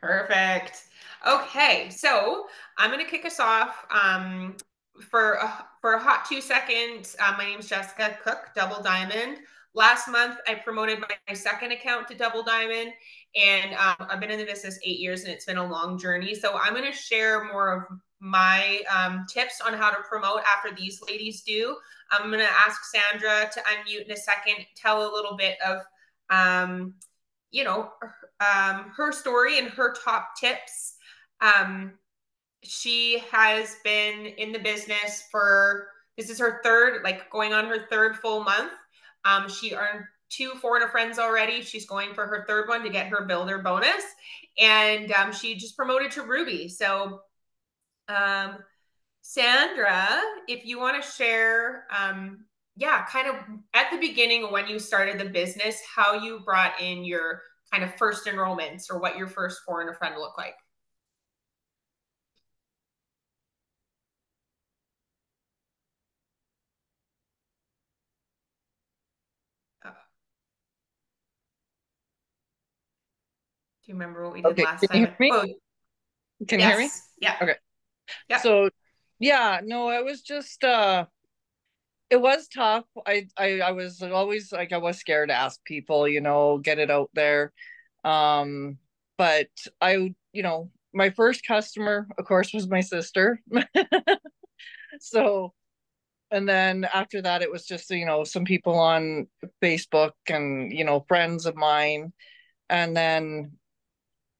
Perfect. Okay, so I'm going to kick us off for a hot 2 seconds. My name is Jessica Cook, Double Diamond. Last month, I promoted my second account to Double Diamond, and I've been in the business 8 years, and it's been a long journey. So I'm going to share more of my tips on how to promote after these ladies do. I'm going to ask Sandra to unmute in a second, tell a little bit of um, you know, her story and her top tips. Um, she has been in the business for, this is her third, like going on her third full month. She earned 2 4 friends already. She's going for her third one to get her builder bonus. And she just promoted to Ruby. So, um, Sandra, if you want to share, yeah, kind of at the beginning when you started the business, how you brought in your kind of first enrollments or what your first foreigner friend looked like. Do you remember what we did Okay, last can you time? hear me? Oh, Can you hear me? yes. Yeah. Okay. Yeah. So yeah, no, it was just it was tough. I was always like I was scared to ask people, get it out there. Um, but my first customer, of course, was my sister. So, and then after that it was just, some people on Facebook and, friends of mine. And then,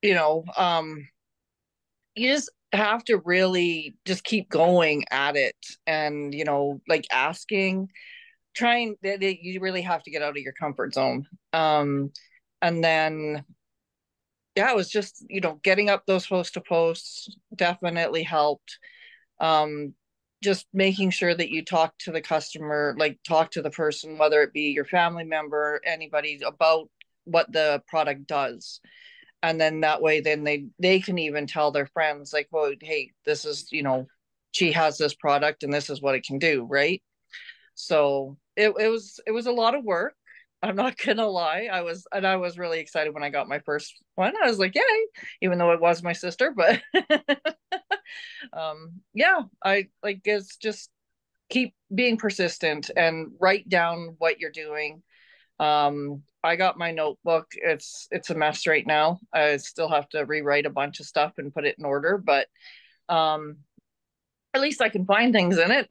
you know, um you just have to really just keep going at it and like asking trying that you really have to get out of your comfort zone. And then yeah, it was just getting up those post to posts definitely helped. um just making sure that you talk to the customer, like talk to the person, whether it be your family member, anybody, about what the product does. And then that way then they can even tell their friends like, well, hey, this is, she has this product and this is what it can do, right? So it was a lot of work. I'm not gonna lie. I was really excited when I got my first one. I was like, yay, even though it was my sister. But yeah, I like it's just keep being persistent and write down what you're doing. I got my notebook. It's a mess right now. I still have to rewrite a bunch of stuff and put it in order, but um, at least I can find things in it.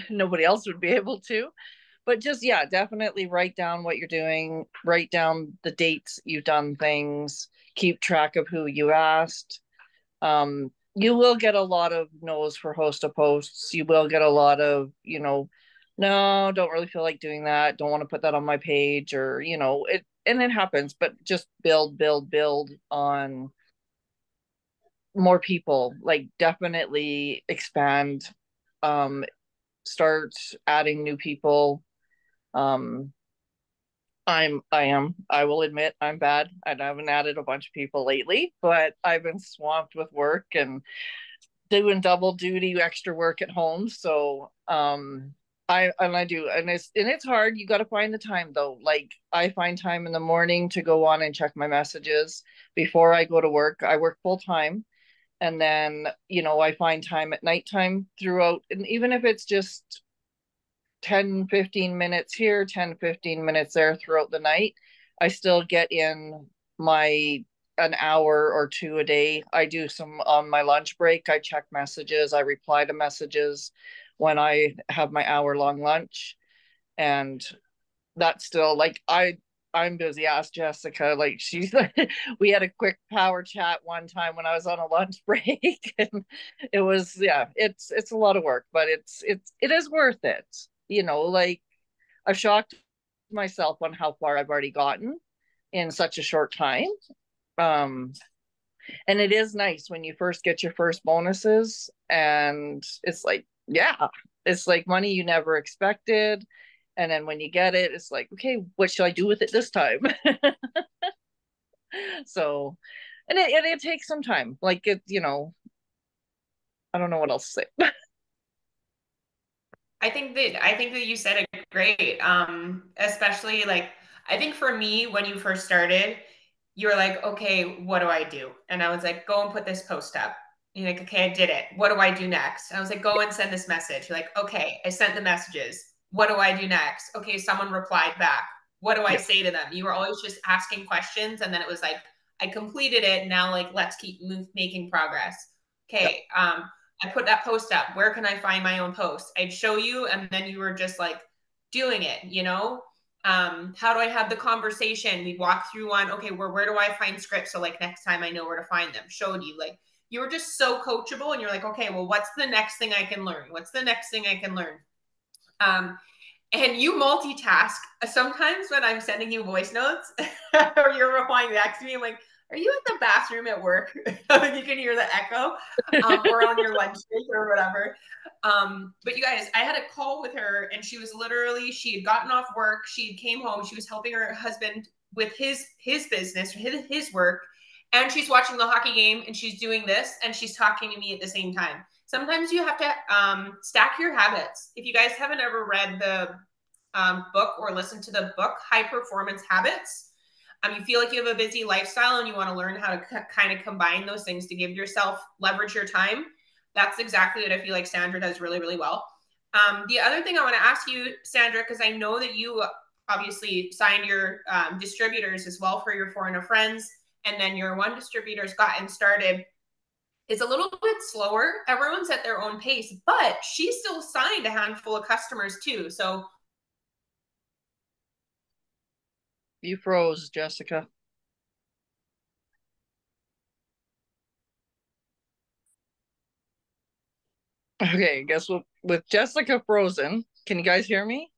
Nobody else would be able to. But just yeah, definitely write down what you're doing. Write down the dates you've done things. Keep track of who you asked. You will get a lot of no's for host of posts. You will get a lot of, no, don't really feel like doing that. Don't want to put that on my page, or, it, and it happens, but just build, build, build on more people, like definitely expand, um, start adding new people. Um, I will admit I'm bad. I haven't added a bunch of people lately, but I've been swamped with work and doing double duty extra work at home. So I do, and it's hard. You got to find the time though. Like I find time in the morning to go on and check my messages before I go to work. I work full time, and then I find time at nighttime throughout, and even if it's just 10-15 minutes here, 10-15 minutes there throughout the night, I still get in my an hour or two a day. I do some on my lunch break. I check messages, I reply to messages when I have my hour long lunch. And that's still like I'm busy. Ask Jessica. Like she's we had a quick power chat one time when I was on a lunch break, and it was, yeah, it's a lot of work, but it is worth it. Like I've shocked myself on how far I've already gotten in such a short time. Um, and it is nice when you first get your first bonuses, and it's like, yeah, it's like money you never expected. And then when you get it, it's like, okay, what should I do with it this time? So, and it takes some time. Like I don't know what else to say. I think that you said it great. Especially like I think for me, when you first started, you were like, okay, what do I do? And I was like, go and put this post up. You're like, okay, I did it. What do I do next? And I was like, go and send this message. You're like, okay, I sent the messages. What do I do next? Okay, someone replied back. What do I Yeah. say to them? You were always just asking questions. And then it was like, I completed it. Now, like, let's keep making progress. Yeah. Okay, I put that post up. Where can I find my own post? I'd show you, and then you were just like doing it, you know? How do I have the conversation? We walk through one, okay, where do I find scripts? So like next time I know where to find them. Showed you, like, you were just so coachable, and you're like, okay, well, what's the next thing I can learn? What's the next thing I can learn? Um, and you multitask. Sometimes when I'm sending you voice notes or you're replying back to me, I'm like, are you at the bathroom at work? You can hear the echo, or on your lunch break or whatever. But you guys, I had a call with her, and she was literally, she had gotten off work, she came home, she was helping her husband with his business, his work, and she's watching the hockey game, and she's doing this, and she's talking to me at the same time. Sometimes you have to stack your habits. If you guys haven't ever read the book or listened to the book High Performance Habits, you feel like you have a busy lifestyle and you want to learn how to kind of combine those things to give yourself leverage your time. That's exactly what I feel like Sandra does really, really well. The other thing I want to ask you, Sandra, because I know that you obviously signed your distributors as well for your foreigner friends, and then your one distributor's gotten started. It's a little bit slower. Everyone's at their own pace, but she still signed a handful of customers too. So You froze, Jessica. Okay, guess what? With Jessica frozen, can you guys hear me?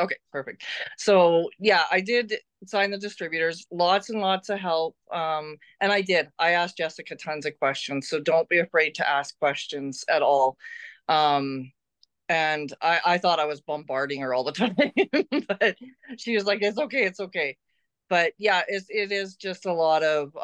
Okay, perfect. So yeah, I did sign the distributors, lots and lots of help. And I did. I asked Jessica tons of questions, so don't be afraid to ask questions at all. Um, and I thought I was bombarding her all the time, but she was like, "It's okay, it's okay." But yeah, it is just a lot of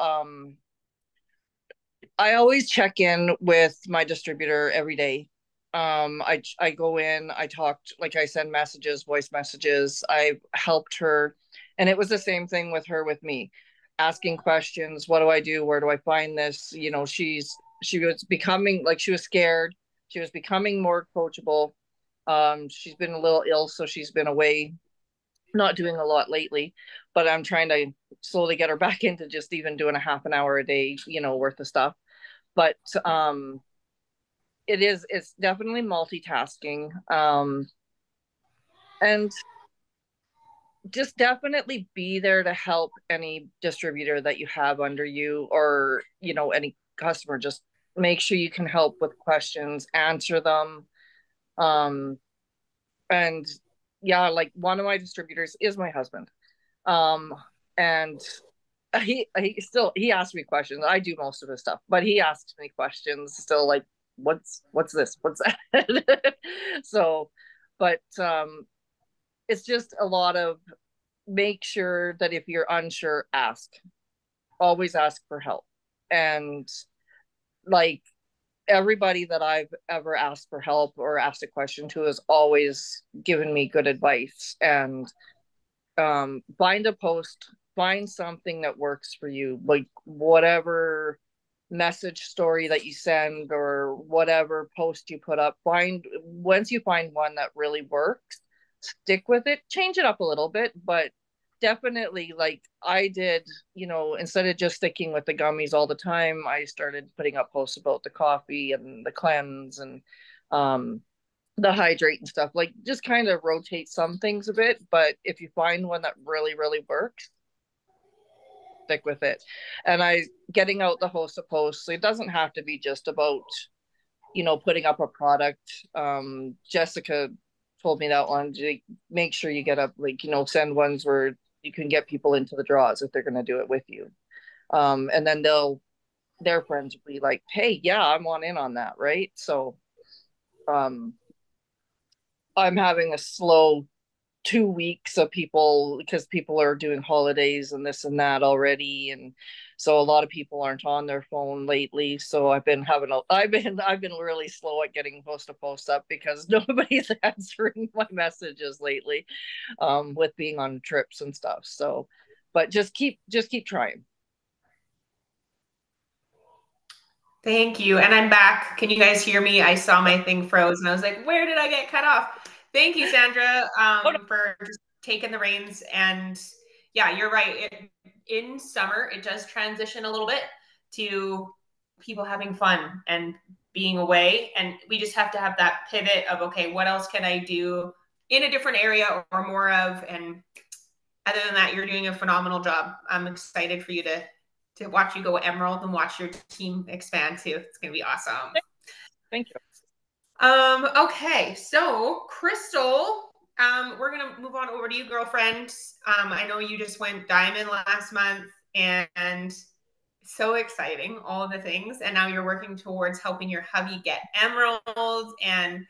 I always check in with my distributor every day. I go in, I talked, like I send messages, voice messages. I helped her, and it was the same thing with her with me, asking questions. What do I do? Where do I find this? You know, she was becoming like she was scared. She was becoming more coachable. She's been a little ill, so she's been away, not doing a lot lately. But I'm trying to slowly get her back into just even doing a half an hour a day, worth of stuff. But it's definitely multitasking, and just definitely be there to help any distributor that you have under you, or any customer. Just make sure you can help with questions, answer them. Um and yeah, like one of my distributors is my husband. And he asks me questions. I do most of his stuff, but he asks me questions still, like, what's this, what's that? So, but it's just a lot of, make sure that if you're unsure, always ask for help. And like, everybody that I've ever asked for help or asked a question to has always given me good advice. And find a post, find something that works for you, like whatever message story that you send or whatever post you put up. Find Once you find one that really works, stick with it. Change it up a little bit, but definitely, like I did, instead of just sticking with the gummies all the time, I started putting up posts about the coffee and the cleanse and um the hydrate and stuff. Like, just kind of rotate some things a bit, but if you find one that really really works, stick with it. And I getting out the host of posts, it doesn't have to be just about putting up a product. Jessica told me that one, make sure you get up, like, send ones where you can get people into the draws if they're going to do it with you. And then their friends will be like, hey, yeah, I'm on in on that, right? So um I'm having a slow 2 weeks of people, because people are doing holidays and this and that already, and so a lot of people aren't on their phone lately. So I've been really slow at getting posts up because nobody's answering my messages lately, with being on trips and stuff. So, but just keep trying. Thank you. And I'm back. Can you guys hear me? I saw my thing froze and I was like, where did I get cut off? Thank you, Sandra, Oh, no. for just taking the reins. And yeah, you're right. In summer, it does transition a little bit to people having fun and being away. And we just have to have that pivot of, okay, what else can I do in a different area or more of? And other than that, you're doing a phenomenal job. I'm excited for you to watch you go emerald and watch your team expand too. It's gonna be awesome. Thank you. Okay, so Crystal, we're gonna move on over to you, girlfriend. I know you just went diamond last month, and so exciting, all of the things, and now you're working towards helping your hubby get emeralds, and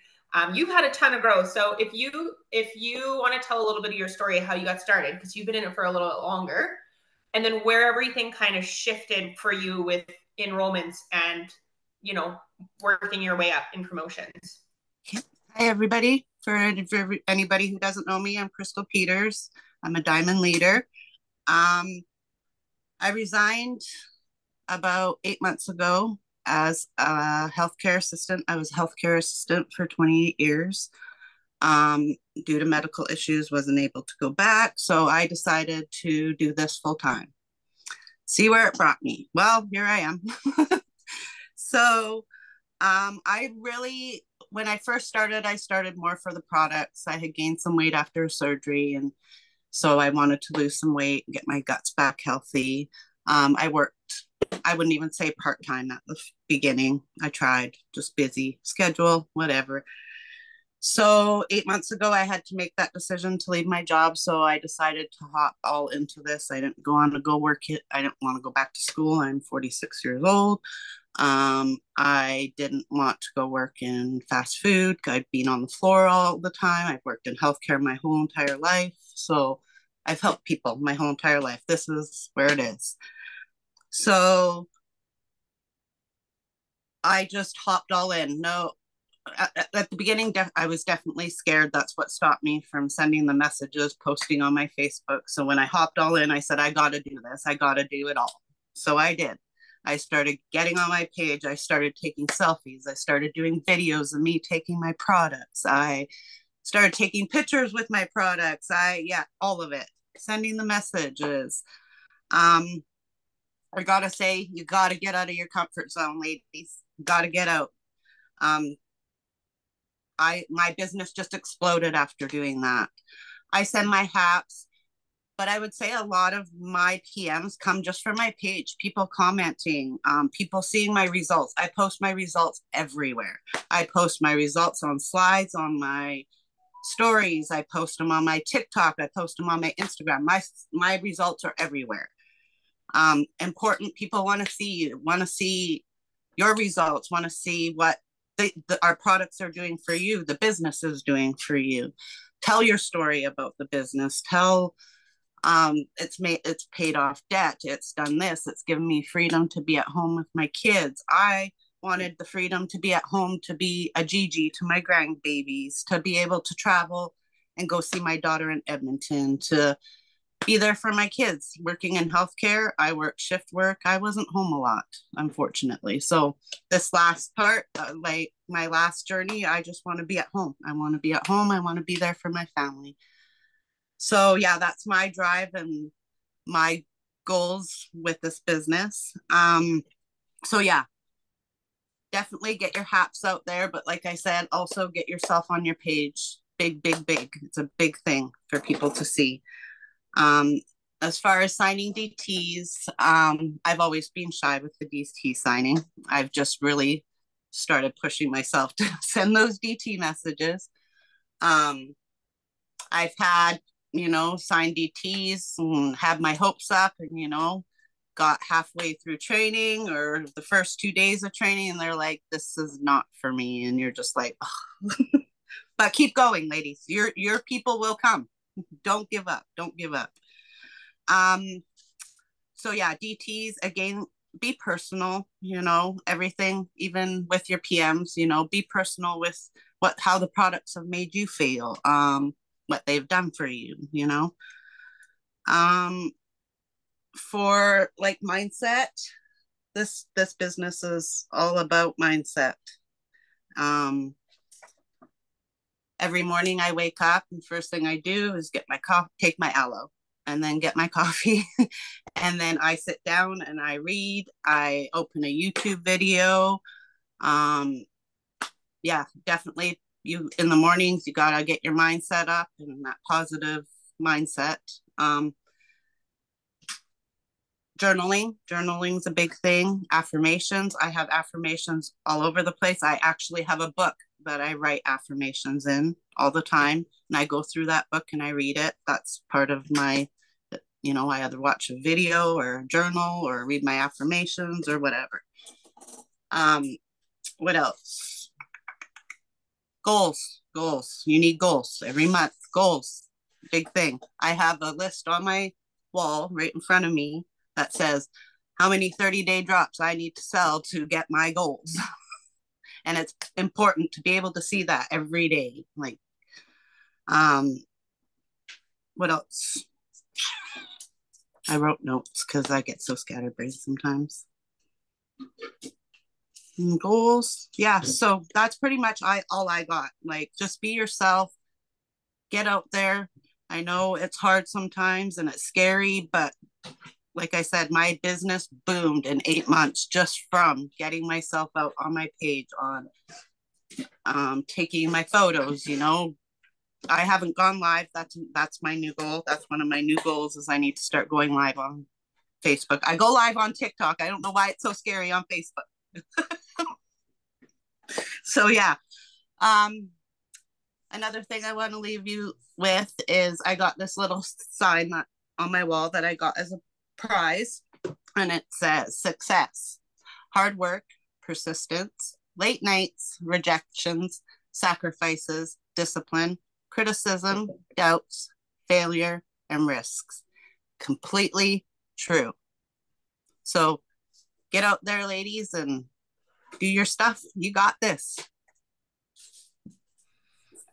you've had a ton of growth. So if you want to tell a little bit of your story, how you got started, because you've been in it for a little bit longer, and then where everything kind of shifted for you with enrollments and you know working your way up in promotions. Hi, everybody. For anybody who doesn't know me, I'm Crystal Peters. I'm a diamond leader. I resigned about 8 months ago as a healthcare assistant. I was a healthcare assistant for 28 years. Due to medical issues, wasn't able to go back. So I decided to do this full time. See where it brought me. Well, here I am. So I really, when I first started, I started more for the products. I had gained some weight after surgery, and so I wanted to lose some weight, get my guts back healthy. I worked, I wouldn't even say part-time at the beginning. I tried, just busy schedule, whatever. So 8 months ago, I had to make that decision to leave my job. So I decided to hop all into this. I didn't go on to go work it. I didn't want to go back to school. I'm 46 years old. I didn't want to go work in fast food. I've been on the floor all the time. I've worked in healthcare my whole entire life. So I've helped people my whole entire life. This is where it is. So I just hopped all in. No, at the beginning, I was definitely scared. That's what stopped me from sending the messages, posting on my Facebook. So when I hopped all in, I said, I got to do this. I got to do it all. So I did. I started getting on my page. I started taking selfies. I started doing videos of me taking my products. I started taking pictures with my products. Yeah, all of it. Sending the messages. I gotta say, you gotta get out of your comfort zone, ladies. Gotta get out. Um, my business just exploded after doing that. I send my haps, but I would say a lot of my PMs come just from my page, people commenting, people seeing my results. I post my results everywhere. I post my results on slides, on my stories. I post them on my TikTok. I post them on my Instagram. My results are everywhere. Important people want to see you, want to see your results, want to see what our products are doing for you, the business is doing for you. Tell your story about the business. Tell it's paid off debt. It's done this. It's given me freedom to be at home with my kids. I wanted the freedom to be at home, to be a Gigi to my grandbabies, to be able to travel and go see my daughter in Edmonton, to be there for my kids. Working in healthcare, I worked shift work. I wasn't home a lot, unfortunately. So this last part, like my last journey, I just want to be at home. I want to be at home. I want to be there for my family. So yeah, that's my drive and my goals with this business. So yeah, definitely get your haps out there. But like I said, also get yourself on your page. Big, big, big. It's a big thing for people to see. Um, as far as signing DTs, I've always been shy with the DT signing. I've just really started pushing myself to send those DT messages. I've had, signed DTs and had my hopes up and, got halfway through training or the first 2 days of training and they're like, this is not for me. And you're just like, oh. But keep going, ladies. Your people will come. Don't give up. Don't give up. So yeah, DTs again, be personal, everything, even with your PMs, be personal with how the products have made you feel, what they've done for you, Um, for like mindset, this business is all about mindset. Um, every morning I wake up and first thing I do is get my coffee, take my aloe, and then get my coffee. And then I sit down and I read. I open a YouTube video. Yeah, definitely. You in the mornings, you gotta get your mind set up and that positive mindset. Journaling's a big thing. Affirmations, I have affirmations all over the place. I actually have a book that I write affirmations in all the time, and I go through that book and I read it. That's part of my, I either watch a video or a journal or read my affirmations or whatever. What else? Goals. You need goals every month. Goals, big thing. I have a list on my wall right in front of me that says how many 30-day drops I need to sell to get my goals. And it's important to be able to see that every day. Like, what else? I wrote notes because I get so scatterbrained sometimes. Goals. Yeah. So that's pretty much all I got. Like, just be yourself, get out there. I know it's hard sometimes and it's scary, but like I said, my business boomed in 8 months just from getting myself out on my page, on taking my photos. I haven't gone live. That's my new goal. That's one of my new goals is I need to start going live on Facebook. I go live on TikTok. I don't know why it's so scary on Facebook. So yeah. Another thing I want to leave you with is I got this little sign that on my wall that I got as a prize, and it says success, hard work, persistence, late nights, rejections, sacrifices, discipline, criticism, doubts, failure, and risks. Completely true. So get out there, ladies, and do your stuff. You got this.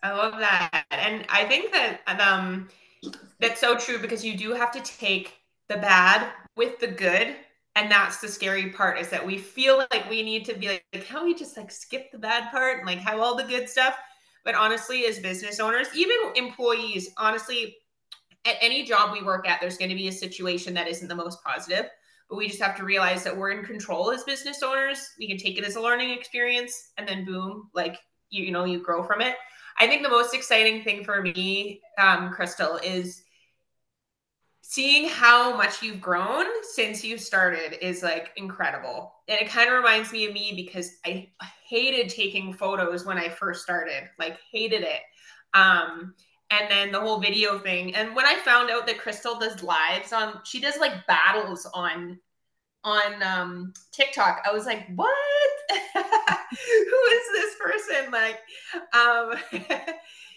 I love that. And I think that that's so true because you do have to take the bad with the good. And that's the scary part is that we feel like we need to be like how we just like skip the bad part and like have all the good stuff. But honestly, as business owners, even employees, honestly, at any job we work at, there's going to be a situation that isn't the most positive. But we just have to realize that we're in control as business owners. We can take it as a learning experience and then boom, like you grow from it. I think the most exciting thing for me, Crystal, is seeing how much you've grown since you started is like incredible. And it kind of reminds me of me because I hated taking photos when I first started, like hated it. And then the whole video thing. And when I found out that Crystal does lives she does like battles on TikTok, I was like, what? Who is this person? Like, um,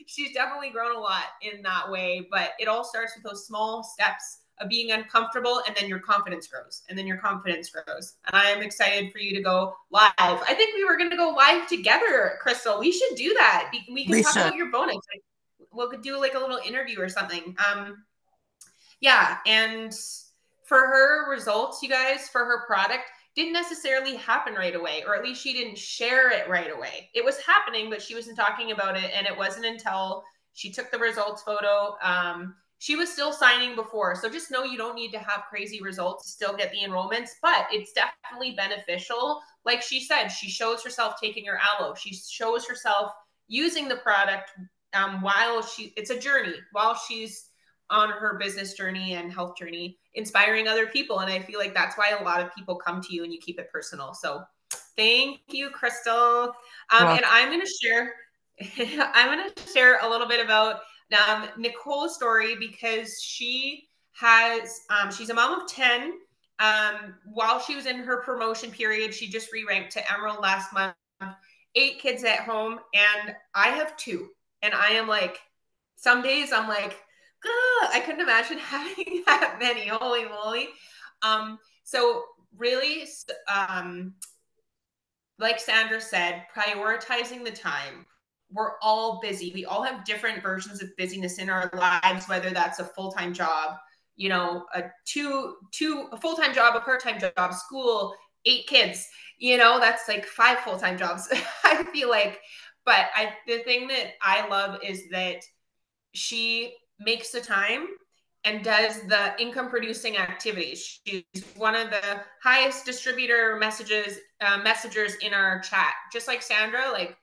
she's definitely grown a lot in that way, but it all starts with those small steps of being uncomfortable, and then your confidence grows, and then your confidence grows. And I am excited for you to go live. I think we were going to go live together, Crystal. We should do that. We can talk about your bonus. Like, we could do like a little interview or something. Yeah, and for her results, you guys, for her product, didn't necessarily happen right away, or at least she didn't share it right away. It was happening, but she wasn't talking about it. And it wasn't until she took the results photo. She was still signing before. So just know you don't need to have crazy results to still get the enrollments, but it's definitely beneficial. Like she said, she shows herself taking her aloe. She shows herself using the product it's a journey while she's on her business journey and health journey, inspiring other people. And I feel like that's why a lot of people come to you and you keep it personal. So thank you, Crystal. And I'm going to share, I'm going to share a little bit about Nicole's story because she has, she's a mom of 10. While she was in her promotion period, she just re-ranked to Emerald last month, 8 kids at home. And I have 2. And I am like, some days I'm like, I couldn't imagine having that many. Holy moly. So really, like Sandra said, prioritizing the time. We're all busy. We all have different versions of busyness in our lives, whether that's a full-time job, you know, a full-time job, a part-time job, school, 8 kids, you know, that's like 5 full-time jobs. I feel like, but the thing that I love is that she makes the time and does the income producing activities. She's one of the highest distributor messengers in our chat. Just like Sandra, like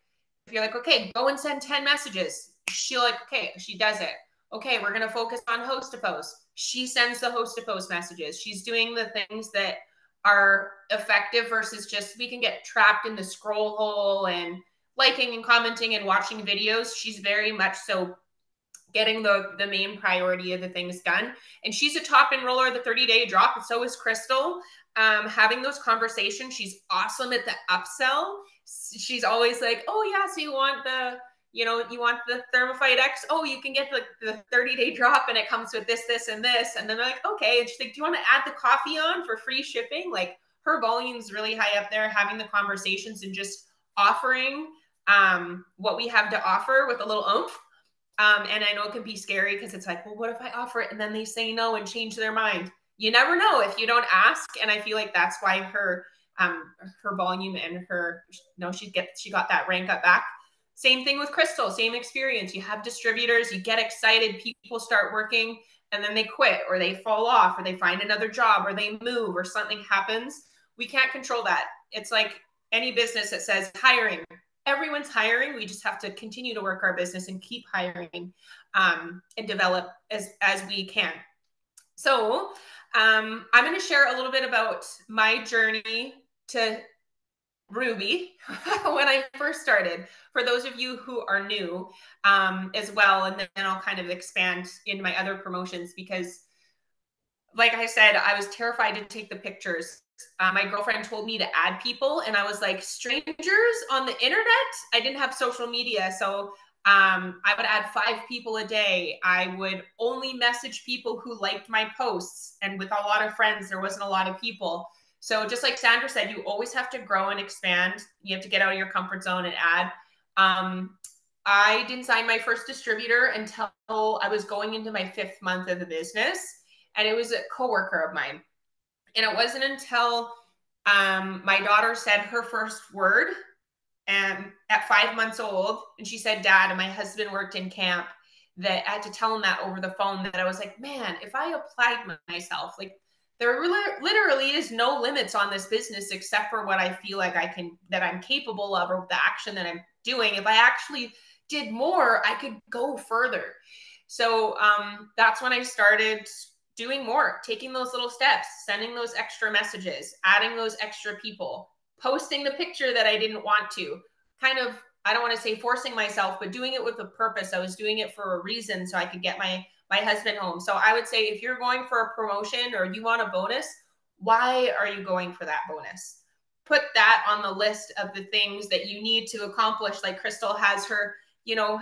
if you're like, okay, go and send 10 messages, she'll like, okay, she does it. Okay, we're gonna focus on host to post. She sends the host to post messages. She's doing the things that are effective versus just we can get trapped in the scroll hole and liking and commenting and watching videos. She's very much so getting the main priority of the things done. And she's a top enroller of the 30-day drop, and so is Crystal. Having those conversations, she's awesome at the upsell. She's always like, oh yeah, so you want you want the Thermophyte X? Oh, you can get the 30-day drop and it comes with this, this, and this. And then they're like, okay. And she's like, do you want to add the coffee on for free shipping? Like her volume's really high up there, having the conversations and just offering what we have to offer with a little oomph. And I know it can be scary because it's like, well, what if I offer it and then they say no and change their mind? You never know if you don't ask. And I feel like that's why her volume and her, she got that rank up back. Same thing with Crystal, same experience. You have distributors, you get excited, people start working and then they quit or they fall off or they find another job or they move or something happens. We can't control that. It's like any business that says hiring. Everyone's hiring. We just have to continue to work our business and keep hiring and develop as we can. So I'm going to share a little bit about my journey to Ruby when I first started, for those of you who are new as well. And then I'll kind of expand into my other promotions because like I said, I was terrified to take the pictures. My girlfriend told me to add people, and I was like, strangers on the internet? I didn't have social media, so I would add 5 people a day. I would only message people who liked my posts, and with a lot of friends, there wasn't a lot of people. So just like Sandra said, you always have to grow and expand. You have to get out of your comfort zone and add. I didn't sign my first distributor until I was going into my 5th month of the business, and it was a coworker of mine. And it wasn't until my daughter said her first word at 5 months old, and she said, Dad, and my husband worked in camp, that I had to tell him that over the phone, that I was like, man, if I applied myself, like there literally is no limits on this business except for what I feel like that I'm capable of, or the action that I'm doing. If I actually did more, I could go further. So that's when I started doing more, taking those little steps, sending those extra messages, adding those extra people, posting the picture that I didn't want to, kind of, I don't want to say forcing myself, but doing it with a purpose. I was doing it for a reason so I could get my husband home. So I would say if you're going for a promotion or you want a bonus, why are you going for that bonus? Put that on the list of the things that you need to accomplish. Like Crystal has her,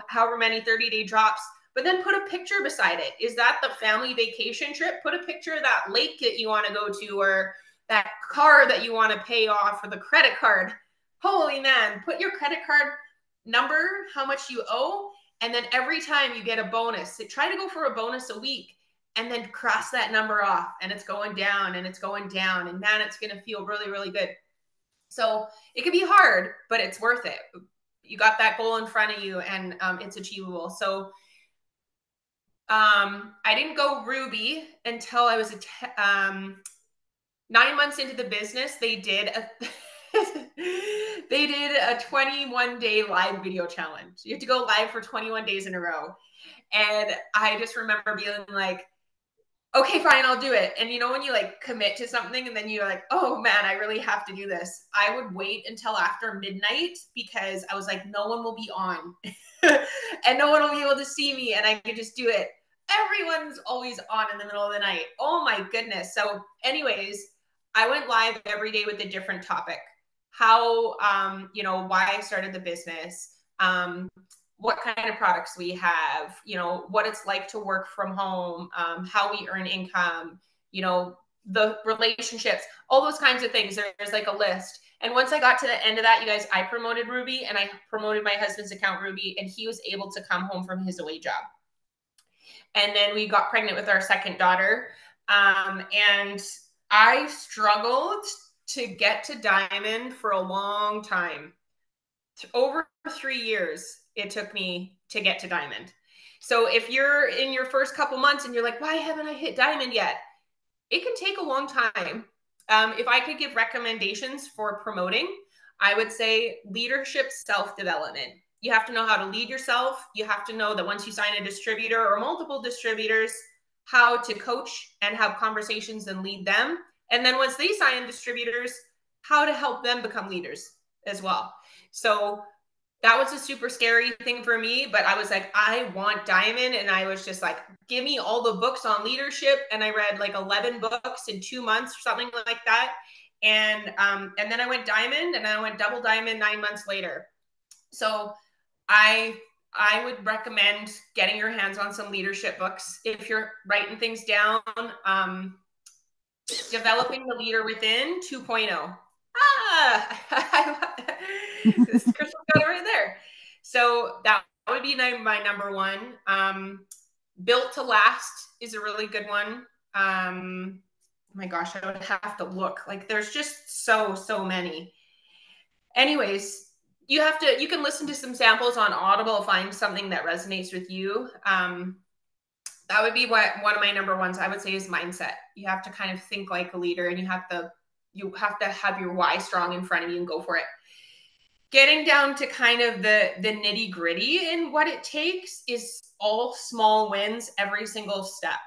however many 30-day drops, but then put a picture beside it. Is that the family vacation trip? Put a picture of that lake that you want to go to, or that car that you want to pay off, or the credit card. Holy man, put your credit card number, how much you owe, and then every time you get a bonus, try to go for a bonus a week and then cross that number off, and it's going down and it's going down, and man, it's going to feel really, really good. So it can be hard, but it's worth it. You got that goal in front of you, and it's achievable. So I didn't go Ruby until I was 9 months into the business. They did a 21-day live video challenge. You have to go live for 21 days in a row. And I just remember being like, okay, fine, I'll do it. And when you like commit to something and then you're like, oh man, I really have to do this. I would wait until after midnight because I was like, no one will be on and no one will be able to see me, and I could just do it. Everyone's always on in the middle of the night. Oh my goodness. So anyways, I went live every day with a different topic. How, why I started the business, what kind of products we have, you know, what it's like to work from home, how we earn income, you know, the relationships, all those kinds of things. There's like a list. And once I got to the end of that, you guys, I promoted Ruby and I promoted my husband's account, Ruby, and he was able to come home from his away job. And then we got pregnant with our second daughter. And I struggled to get to Diamond for a long time. Over 3 years, it took me to get to Diamond. So if you're in your first couple months and you're like, why haven't I hit Diamond yet? It can take a long time. If I could give recommendations for promoting, I would say leadership self-development. You have to know how to lead yourself. You have to know that once you sign a distributor or multiple distributors, how to coach and have conversations and lead them. And then once they sign distributors, how to help them become leaders as well. So that was a super scary thing for me, but I was like, I want Diamond. And I was just like, give me all the books on leadership. And I read like 11 books in 2 months or something like that. And then I went Diamond, and then I went double Diamond 9 months later. So I would recommend getting your hands on some leadership books. If you're writing things down, Developing the Leader Within 2.0. This Crystal got it right there. So that would be my number one. Built to Last is a really good one. Oh my gosh, I would have to look. Like there's just so many. Anyways, you can listen to some samples on Audible, find something that resonates with you. That would be what one of my number ones I would say is mindset. You have to kind of think like a leader, and you have to have your why strong in front of you and go for it. Getting down to kind of the nitty gritty and what it takes is all small wins every single step.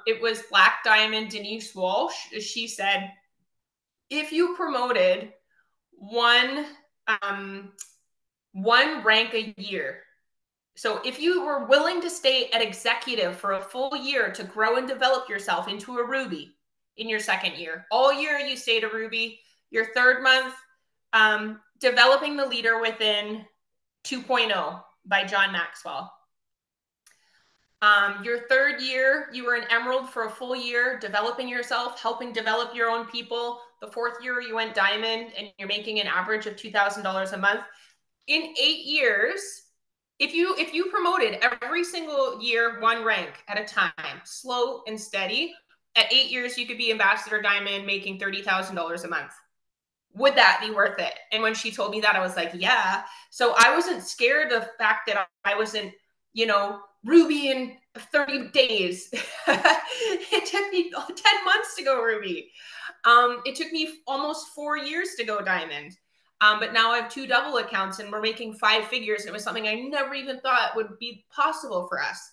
It was Black Diamond Denise Walsh. She said, if you promoted one rank a year, so if you were willing to stay at executive for a full year to grow and develop yourself into a Ruby in your second year, all year you stayed a Ruby, your third month, Developing the Leader Within 2.0 by John Maxwell. Your third year, you were an Emerald for a full year, developing yourself, helping develop your own people. The fourth year, you went Diamond, and you're making an average of $2,000 a month. In 8 years, if you promoted every single year one rank at a time, slow and steady, at 8 years, you could be Ambassador Diamond making $30,000 a month. Would that be worth it? And when she told me that, I was like, yeah. So I wasn't scared of the fact that I wasn't, Ruby in 30 days. It took me 10 months to go Ruby. It took me almost 4 years to go Diamond. But now I have 2 double accounts and we're making 5 figures. And it was something I never even thought would be possible for us.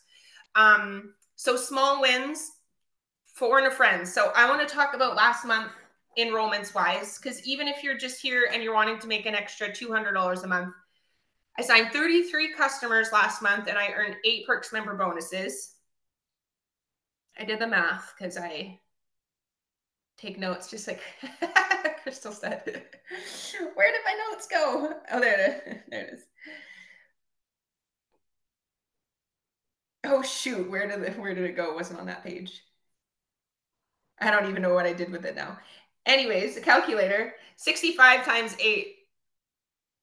So small wins, foreign friends. So I want to talk about last month enrollments wise, because even if you're just here and you're wanting to make an extra $200 a month, I signed 33 customers last month and I earned 8 Perks member bonuses. I did the math because I take notes just like Crystal said. Where did my notes go? Oh, there it is. Oh shoot, where did it go? It wasn't on that page. I don't even know what I did with it now. Anyways, the calculator, 65 times 8,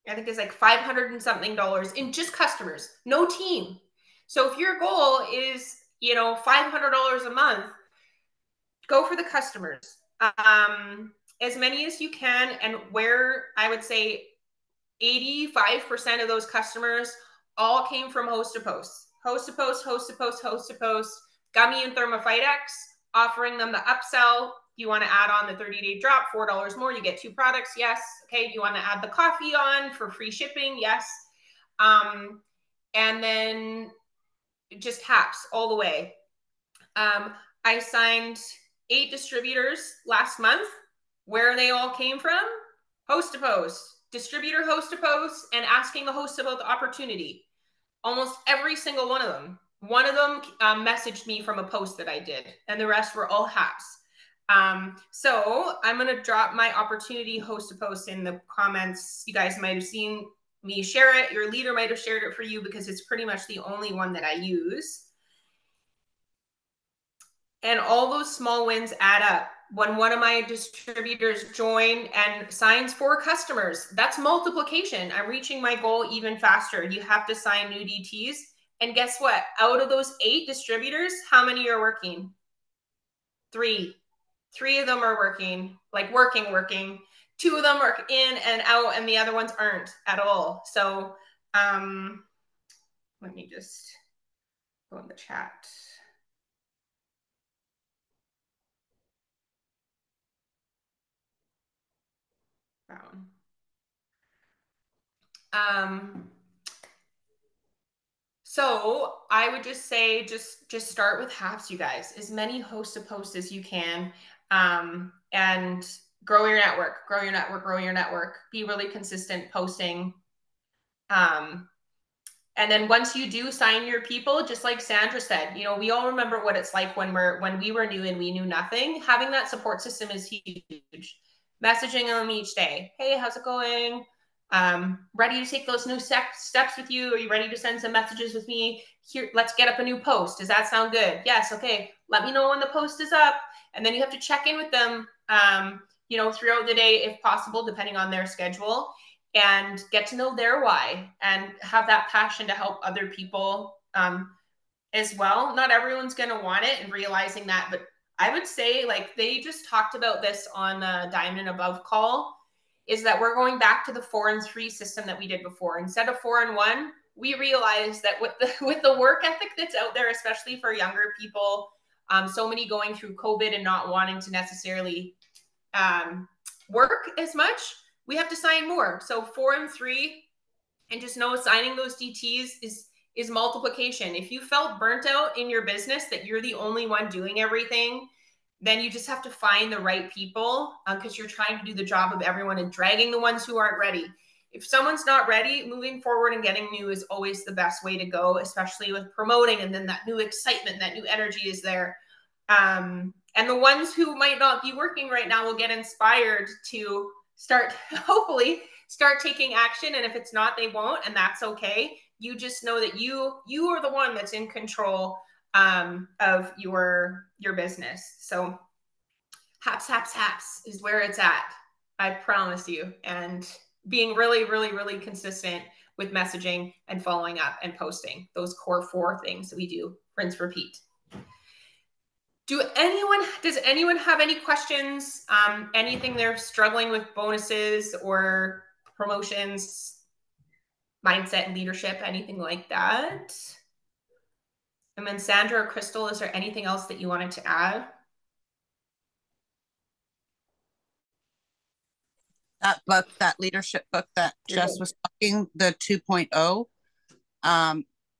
I think is like $500 and something in just customers, no team. So if your goal is, $500 a month, go for the customers. As many as you can, and where I would say 85% of those customers all came from host to post. Host to post, host to post, host to post. Gummy and ThermoFitex, offering them the upsell. You want to add on the 30-day drop, $4 more, you get 2 products. Yes. Okay. You want to add the coffee on for free shipping? Yes. And then just haps all the way. I signed 8 distributors last month. Where they all came from? Host to post, distributor host to post, and asking the host about the opportunity. Almost every single one of them. One of them messaged me from a post that I did, and the rest were all haps. So I'm going to drop my opportunity host to post in the comments. You guys might have seen me share it. Your leader might have shared it for you because it's pretty much the only one that I use. And all those small wins add up. When one of my distributors join and signs 4 customers, that's multiplication. I'm reaching my goal even faster. You have to sign new DTs. And guess what? Out of those 8 distributors, how many are working? 3. 3 of them are working, like working. 2 of them are in and out, and the other ones aren't at all. So let me just go in the chat. So I would just say, just start with halves, you guys. As many host to post as you can, and grow your network. Be really consistent posting. And then once you do sign your people, just like Sandra said, you know, we all remember what it's like when we were new and we knew nothing. Having that support system is huge. Messaging them each day. Hey, how's it going? Ready to take those new steps with you? Are you ready to send some messages with me? Here, let's get up a new post. Does that sound good? Yes. Okay. Let me know when the post is up. And then you have to check in with them, you know, throughout the day, if possible, depending on their schedule, and get to know their why and have that passion to help other people as well. Not everyone's going to want it, and realizing that, but I would say, like they just talked about this on the Diamond and Above call, is that we're going back to the 4 and 3 system that we did before. Instead of 4 and 1, we realized that with the work ethic that's out there, especially for younger people, so many going through COVID and not wanting to necessarily work as much, we have to sign more. So 4 and 3, and just know signing those DTs is multiplication. If you felt burnt out in your business, that you're the only one doing everything, then you just have to find the right people, because you're trying to do the job of everyone and dragging the ones who aren't ready. If someone's not ready, moving forward and getting new is always the best way to go, especially with promoting, and then that new excitement, that new energy is there. And the ones who might not be working right now will get inspired to start, hopefully start taking action. And if it's not, they won't, and that's okay. You just know that you are the one that's in control of your business. So haps is where it's at. I promise you. And being really consistent with messaging and following up and posting, those core 4 things that we do, rinse, repeat. Does anyone have any questions? Anything they're struggling with, bonuses or promotions, mindset and leadership, anything like that? And then Sandra or Crystal, is there anything else that you wanted to add? That book, that leadership book that Jess was talking, the 2.0,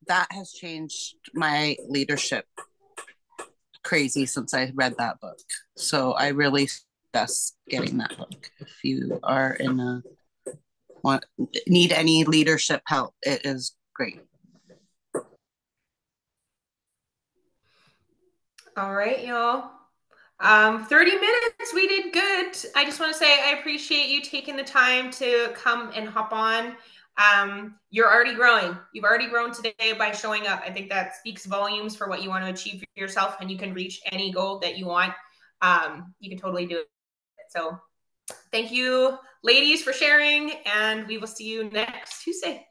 that has changed my leadership crazy since I read that book. So I really suggest getting that book if you are need any leadership help. It is great. All right, y'all. 30 minutes, we did good. I just want to say I appreciate you taking the time to come and hop on. You're already growing. You've already grown today by showing up. I think that speaks volumes for what you want to achieve for yourself, and you can reach any goal that you want. You can totally do it. So thank you, ladies, for sharing, and we will see you next Tuesday.